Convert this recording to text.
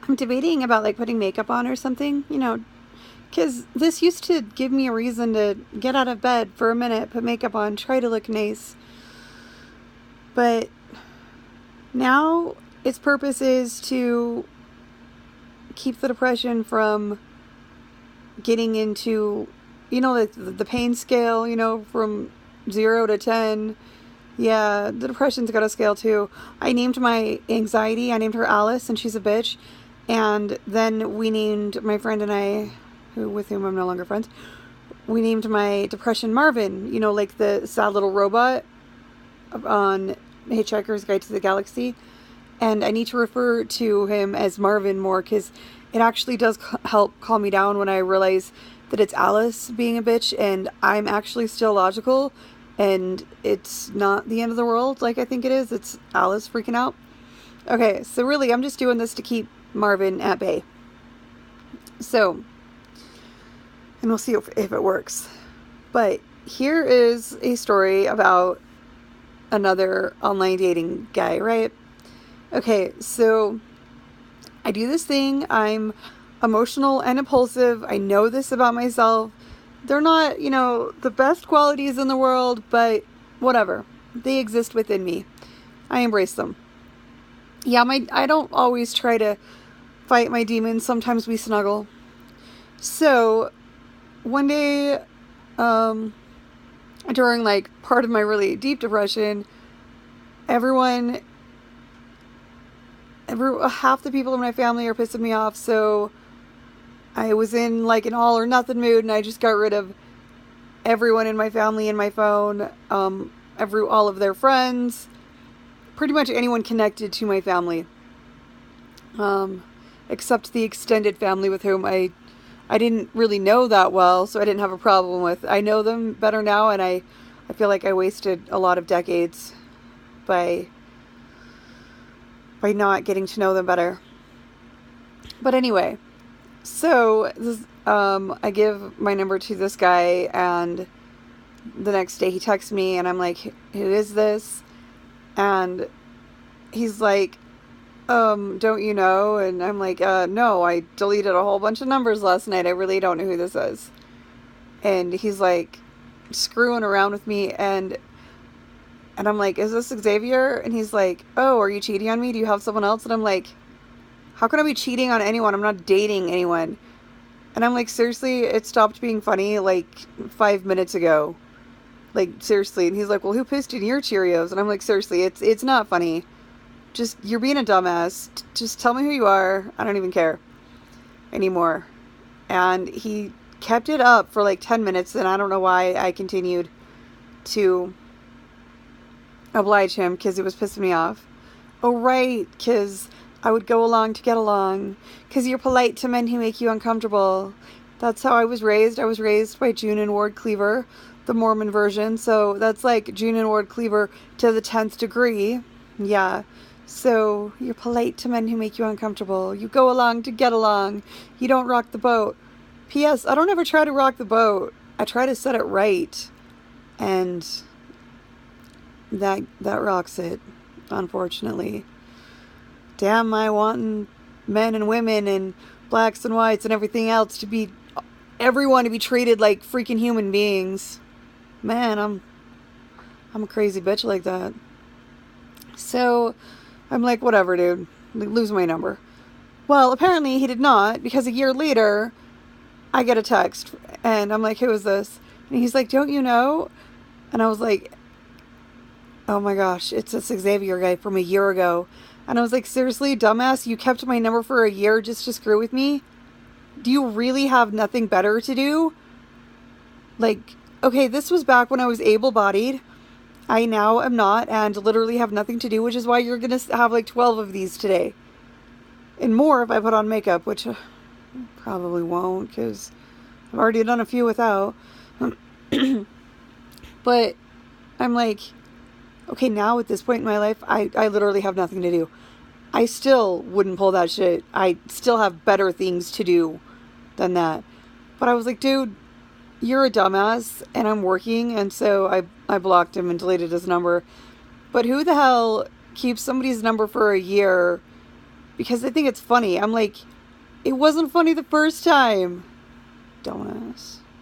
I'm debating about like putting makeup on or something, because this used to give me a reason to get out of bed for a minute, put makeup on, try to look nice. But now its purpose is to keep the depression from getting into, the pain scale, from 0 to 10. Yeah, the depression's got a scale too. I named my anxiety, I named her Alice, and she's a bitch. And then we named my friend and I, with whom I'm no longer friends, we named my depression Marvin, like the sad little robot on Hitchhiker's Guide to the Galaxy. And I need to refer to him as Marvin more because it actually does help calm me down when I realize that it's Alice being a bitch and I'm actually still logical and it's not the end of the world like I think it is. It's Alice freaking out. Okay, so really I'm just doing this to keep Marvin at bay. So, and we'll see if it works. But here is a story about another online dating guy, right? Okay, so I do this thing. I'm emotional and impulsive. I know this about myself. They're not, the best qualities in the world, but whatever. They exist within me. I embrace them. Yeah, I don't always try to fight my demons. Sometimes we snuggle. So, one day, during like part of my really deep depression, half the people in my family are pissing me off, so I was in like an all or nothing mood and I just got rid of everyone in my family and my phone, all of their friends, pretty much anyone connected to my family, except the extended family with whom I didn't really know that well, so I didn't have a problem with. I know them better now, and I feel like I wasted a lot of decades by not getting to know them better. But anyway, so I give my number to this guy, and the next day he texts me, and I'm like, who is this? And he's like, don't you know? And I'm like, no, I deleted a whole bunch of numbers last night. I really don't know who this is. And he's like screwing around with me, and I'm like, is this Xavier? And he's like, oh, are you cheating on me? Do you have someone else? And I'm like, how can I be cheating on anyone? I'm not dating anyone. And I'm like, seriously, it stopped being funny like 5 minutes ago. Like, seriously. And he's like, well, who pissed in your Cheerios? And I'm like, seriously, it's not funny. Just, you're being a dumbass. Just tell me who you are. I don't even care anymore. And he kept it up for like 10 minutes, and I don't know why I continued to oblige him, because it was pissing me off. Oh, right, because I would go along to get along, because you're polite to men who make you uncomfortable. That's how I was raised. I was raised by June and Ward Cleaver, the Mormon version, so that's like June and Ward Cleaver to the 10th degree. Yeah, so you're polite to men who make you uncomfortable. You go along to get along. You don't rock the boat. P.S. I don't ever try to rock the boat. I try to set it right, and that rocks it, unfortunately. Damn my wanting men and women and blacks and whites and everyone to be treated like freaking human beings. Man, I'm a crazy bitch like that. So I'm like, whatever, dude. Lose my number. Well, apparently he did not, because a year later I get a text and I'm like, who is this? And he's like, don't you know? And I was like, oh my gosh, it's this Xavier guy from a year ago. And I was like, seriously, dumbass, you kept my number for a year just to screw with me? Do you really have nothing better to do? Like, okay, this was back when I was able-bodied. I now am not, and literally have nothing to do, which is why you're gonna have like 12 of these today. And more if I put on makeup, which probably won't, because I've already done a few without. But I'm like, okay, now at this point in my life, I literally have nothing to do. I still wouldn't pull that shit. I still have better things to do than that. But I was like, dude, you're a dumbass, and I'm working, and so I blocked him and deleted his number. But who the hell keeps somebody's number for a year because I think it's funny. I'm like, it wasn't funny the first time.